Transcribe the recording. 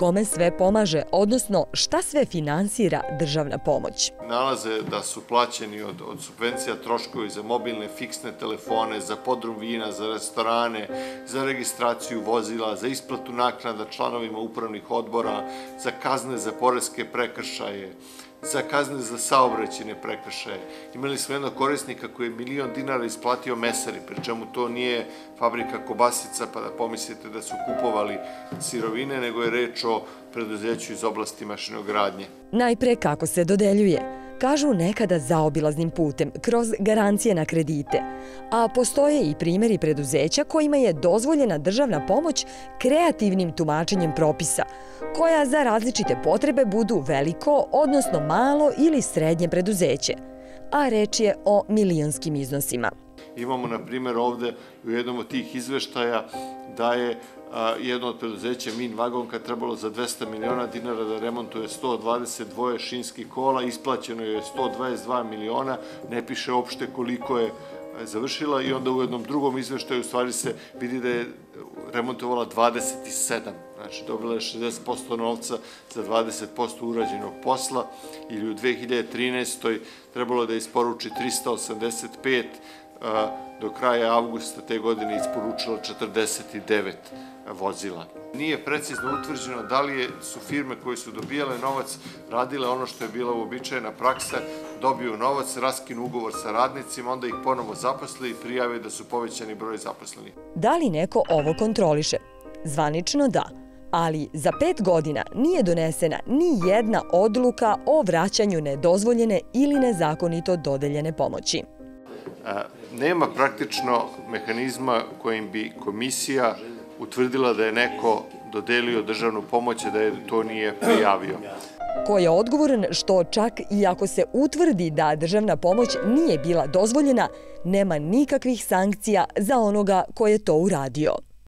kome sve pomaže, odnosno šta sve finansira državna pomoć. Nalaze da su plaćeni od subvencija troškovi za mobilne fiksne telefone, za podrum vina, za restorane, za registraciju vozila, za isplatu naknada članovima upravnih odbora, za kazne za poreske prekršaje, za kazne za saobraćajne prekršaje. Imali smo jednog korisnika koji je $1.000.000 isplatio mesari, pri čemu to nije fabrika kobasica pa da pomislite da su kupovali sirovine, nego je reč o preduzeću iz oblasti mašinogradnje. Najpre kako se dodeljuje. Kažu nekada zaobilaznim putem, kroz garancije na kredite. A postoje i primjeri preduzeća kojima je dozvoljena državna pomoć kreativnim tumačenjem propisa, koja za različite potrebe budu veliko, odnosno malo ili srednje preduzeće. A reč je o milionskim iznosima. Imamo, na primjer, ovde u jednom od tih izveštaja da je jedno od preduzeća Min Vagonka trebalo za $200 miliona da remontuje 122 šinskih kola, isplaćeno je 122 miliona, ne piše uopšte koliko je završila i onda u jednom drugom izveštaju u stvari se vidi da je remontovala 27, znači dobila je 60% novca za 20% urađenog posla ili u 2013. trebalo da isporuči 385, do kraja avgusta te godine isporučila 49 vozila. Nije precizno utvrđeno da li su firme koje su dobijale novac radile ono što je bila uobičajena praksa, dobiju novac, raskinu ugovor sa radnicima, onda ih ponovo zaposle i prijave da su povećani broj zaposlenih. Da li neko ovo kontroliše? Zvanično da, ali za 5 godina nije donesena ni jedna odluka o vraćanju nedozvoljene ili nezakonito dodeljene pomoći. Nema praktično mehanizma kojim bi komisija utvrdila da je neko dodelio državnu pomoć, a da je to nije prijavio. Ko je odgovoran što čak i ako se utvrdi da državna pomoć nije bila dozvoljena, nema nikakvih sankcija za onoga ko je to uradio.